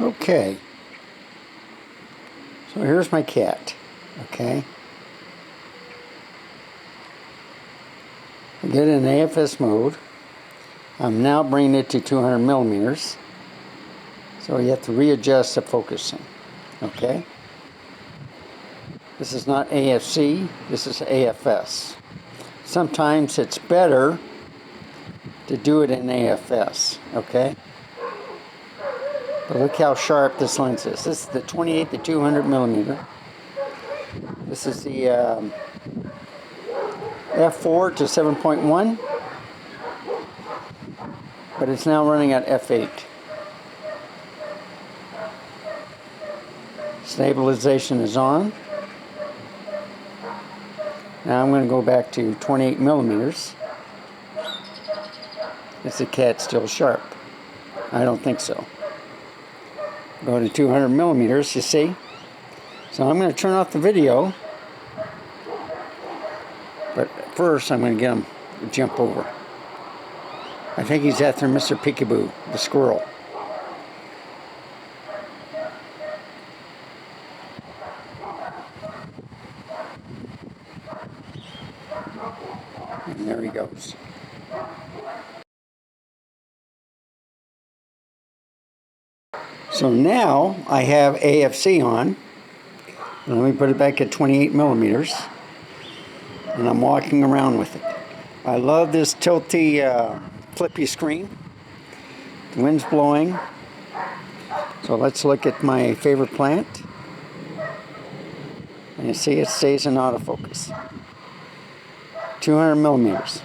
Okay, so here's my cat. Okay, I get it in AFS mode. I'm now bringing it to 200 millimeters, so you have to readjust the focusing. Okay, this is not AFC, this is AFS. Sometimes it's better to do it in AFS. Okay, but look how sharp this lens is. This is the 28 to 200 millimeter. This is the f4 to 7.1, but it's now running at f8. Stabilization is on. Now I'm going to go back to 28 millimeters. Is the cat still sharp? I don't think so. Go to 200 millimeters, you see? So I'm going to turn off the video. But first I'm going to get him to jump over. I think he's after Mr. Peekaboo, the squirrel. And there he goes. So now I have AFC on. Let me put it back at 28 millimeters. And I'm walking around with it. I love this tilty, flippy screen. The wind's blowing. So let's look at my favorite plant. And you see it stays in autofocus. 200 millimeters.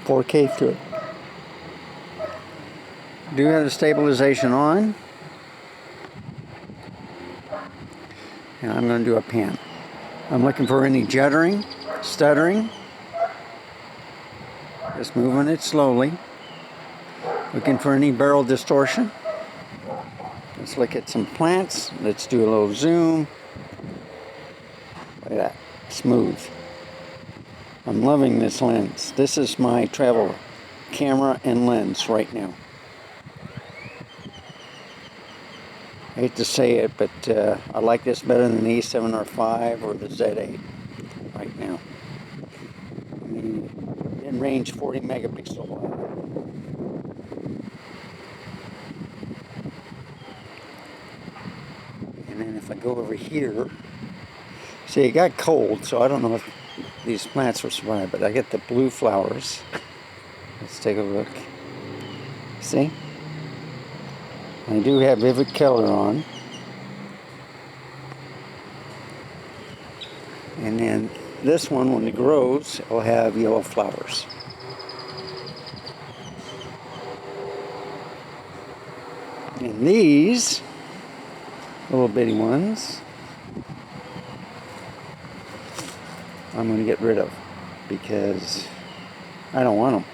4K through it. Do have the stabilization on. And I'm going to do a pan. I'm looking for any juddering, stuttering. Just moving it slowly. Looking for any barrel distortion. Let's look at some plants. Let's do a little zoom. Look at that. Smooth. I'm loving this lens. This is my travel camera and lens right now. I hate to say it, but I like this better than the S1R2 or the Z8 right now. I mean, in range 40 megapixel. And then if I go over here, see, it got cold, so I don't know if these plants will survive, but I get the blue flowers. Let's take a look. See? I do have vivid color on. And then this one, when it grows, will have yellow flowers. And these little bitty ones, I'm going to get rid of because I don't want them.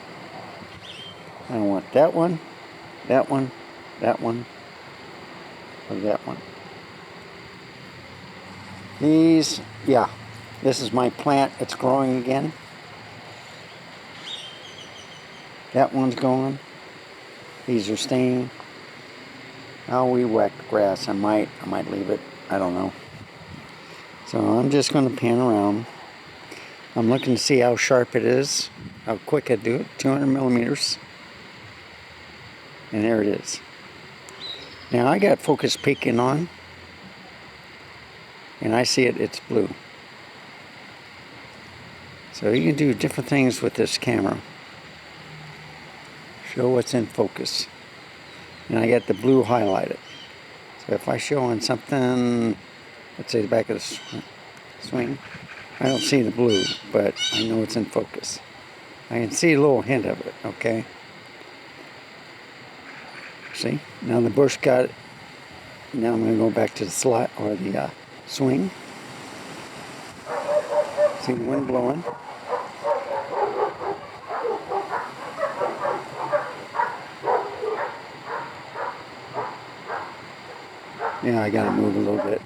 I don't want that one, that one, that one, or that one. These, yeah, this is my plant. It's growing again. That one's gone. These are staying. Oh, we whacked grass. I might leave it. I don't know. So I'm just going to pan around. I'm looking to see how sharp it is, how quick I do it. 200 millimeters. And there it is. Now I got focus peaking on, and I see it, it's blue. So you can do different things with this camera. Show what's in focus. And I got the blue highlighted. So if I show on something, let's say the back of the swing, I don't see the blue, but I know it's in focus. I can see a little hint of it, okay? See? Now the bush got it. Now I'm going to go back to the slot or the swing. See the wind blowing. Yeah, I got to move a little bit.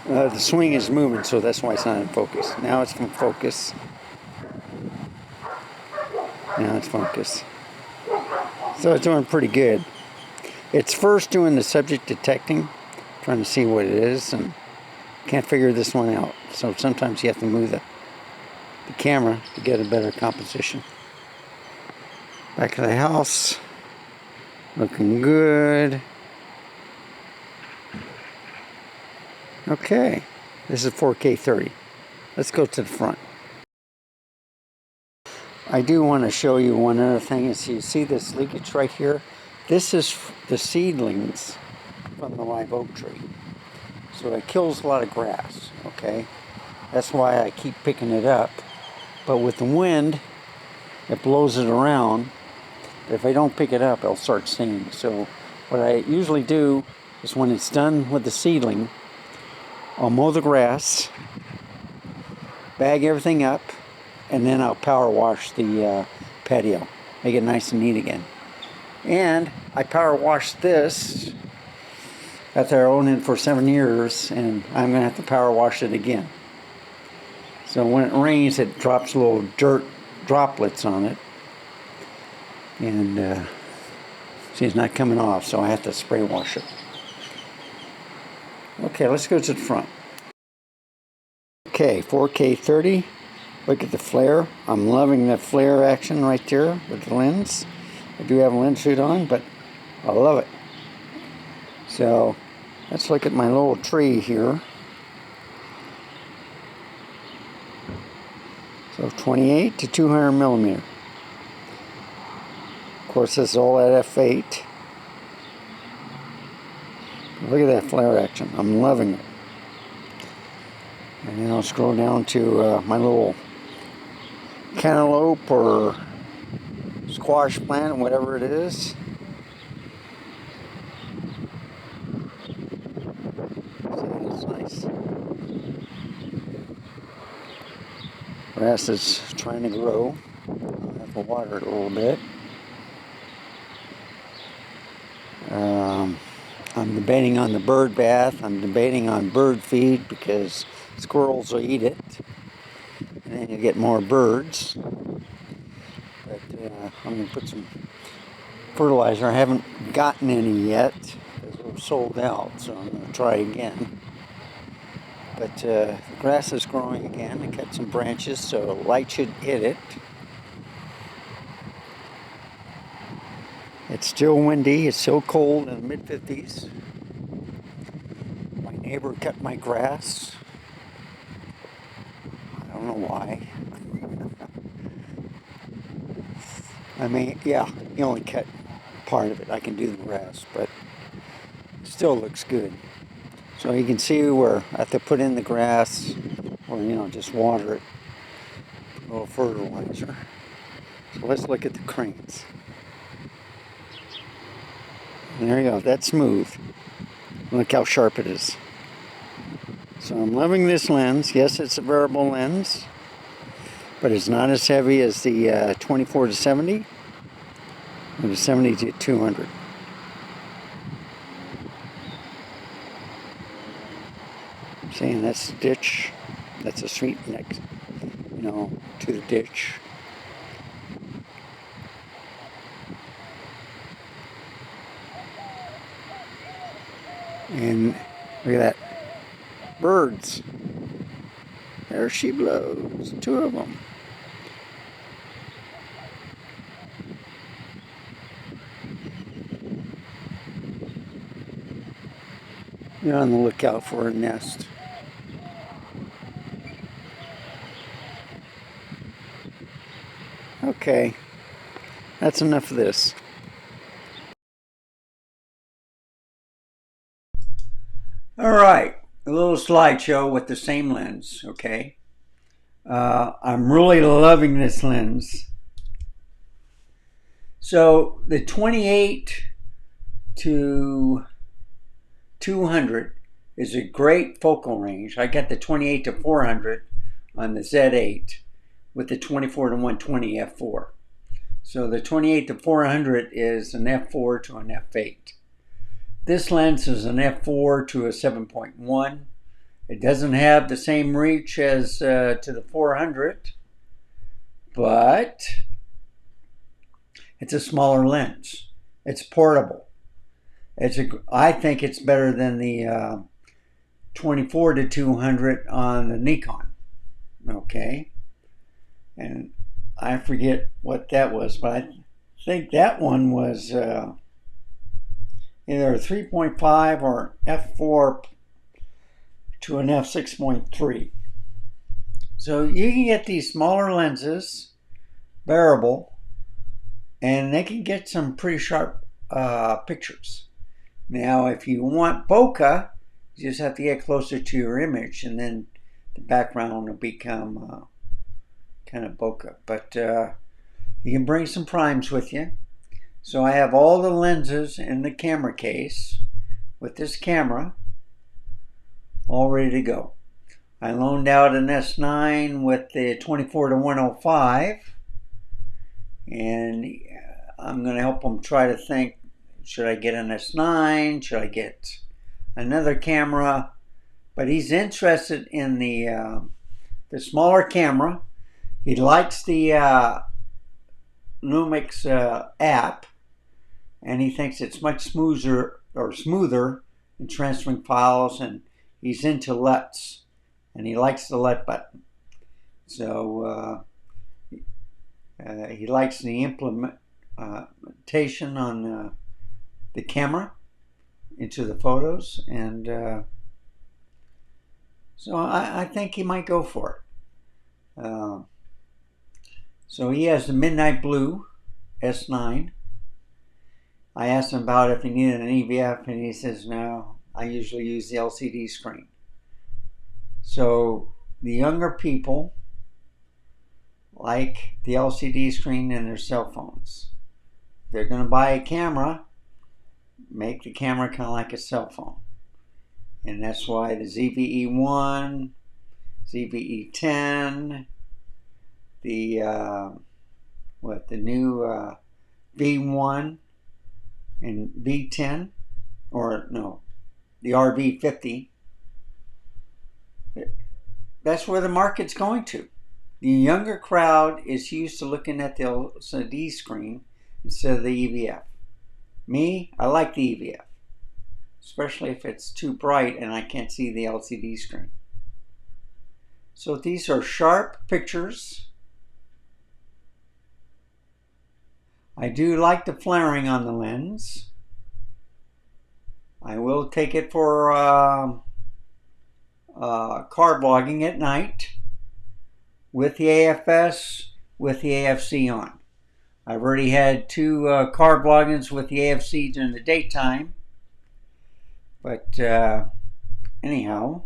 The swing is moving, so that's why it's not in focus. Now it's in focus. Now it's focus. So it's doing pretty good. It's first doing the subject detecting, trying to see what it is, and can't figure this one out. So sometimes you have to move the camera to get a better composition. Back of the house, looking good. Okay, this is 4K 30. Let's go to the front. I do want to show you one other thing. Is you see this leakage right here? This is the seedlings from the live oak tree. So it kills a lot of grass, okay? That's why I keep picking it up. But with the wind, it blows it around. If I don't pick it up, it'll start stinging. So what I usually do is when it's done with the seedling, I'll mow the grass, bag everything up, and then I'll power wash the patio. Make it nice and neat again. And I power washed this after I owned it for 7 years, and I'm going to have to power wash it again. So when it rains, it drops little dirt droplets on it. And see, it's not coming off, so I have to spray wash it. Okay, let's go to the front. Okay, 4K 30. Look at the flare. I'm loving the flare action right there with the lens. I do have a lens suit on, but I love it. So let's look at my little tree here. So 28 to 200 millimeter. Of course, this is all at f8. Look at that flare action. I'm loving it. And then I'll scroll down to my little cantaloupe or squash plant, whatever it is. See, it's nice. Grass is trying to grow. I'll have to water it a little bit. I'm debating on the bird bath. I'm debating on bird feed because squirrels will eat it, and then you get more birds. But I'm going to put some fertilizer. I haven't gotten any yet because we're sold out, so I'm going to try again. But the grass is growing again. I cut some branches so light should hit it. It's still windy. It's still cold in the mid-50s. My neighbor cut my grass. I don't know why. I mean, yeah, he only cut part of it. I can do the rest, but it still looks good. So you can see where I have to put in the grass or, just water it. A little fertilizer. So let's look at the cranes. And there you go. That's smooth. Look how sharp it is. So I'm loving this lens. Yes, it's a variable lens, but it's not as heavy as the 24 to 70 or the 70 to 200. Saying that's the ditch. That's a street next, to the ditch. And look at that. Birds. There she blows. 2 of them. You're on the lookout for a nest. Okay. That's enough of this. All right, a little slideshow with the same lens, okay? I'm really loving this lens. So the 28 to 200 is a great focal range. I got the 28 to 400 on the Z8 with the 24 to 120 f4. So the 28 to 400 is an f4 to an f8. This lens is an f4 to a 7.1. It doesn't have the same reach as to the 400, but it's a smaller lens. It's portable. I think it's better than the 24-200 on the Nikon. Okay, and I forget what that was, but I think that one was either 3.5 or f4 to an f6.3. So you can get these smaller lenses, variable, and they can get some pretty sharp pictures. Now, if you want bokeh, you just have to get closer to your image, and then the background will become kind of bokeh. But you can bring some primes with you. So I have all the lenses in the camera case with this camera all ready to go. I loaned out an S9 with the 24-105, and I'm going to help them try to think, should I get an S9? Should I get another camera? But he's interested in the smaller camera. He likes the Lumix app, and he thinks it's much smoother in transferring files, and he's into LUTs, and he likes the LUT button. So he likes the implementation on the camera into the photos, and so I think he might go for it. So he has the Midnight Blue S9. I asked him about if he needed an EVF, and he says no, I usually use the LCD screen. So the younger people like the LCD screen in their cell phones. If they're going to buy a camera, make the camera kind of like a cell phone. And that's why the ZVE1, ZVE10, the new V1 and V10, or no, the RV50. That's where the market's going to. The younger crowd is used to looking at the LCD screen instead of the EVF. Me, I like the EVF, especially if it's too bright and I can't see the LCD screen. So these are sharp pictures. I do like the flaring on the lens. I will take it for car vlogging at night with the AFS, with the AFC on. I've already had 2 car vloggings with the AFC during the daytime. But anyhow,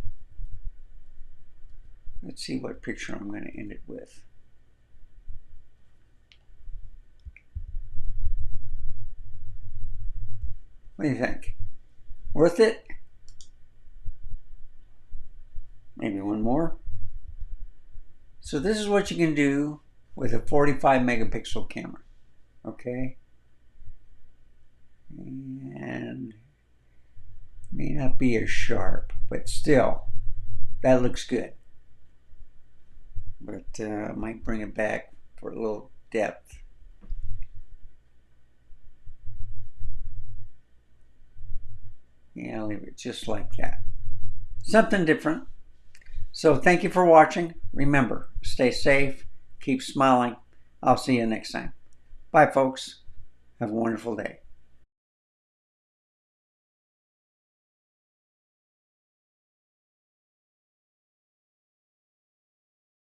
let's see what picture I'm going to end it with. What do you think? Worth it? Maybe one more. So this is what you can do with a 45 megapixel camera. Okay? And may not be as sharp, but still, that looks good. But I might bring it back for a little depth. Yeah, I'll leave it just like that. Something different. So thank you for watching. Remember, stay safe, keep smiling. I'll see you next time. Bye, folks. Have a wonderful day.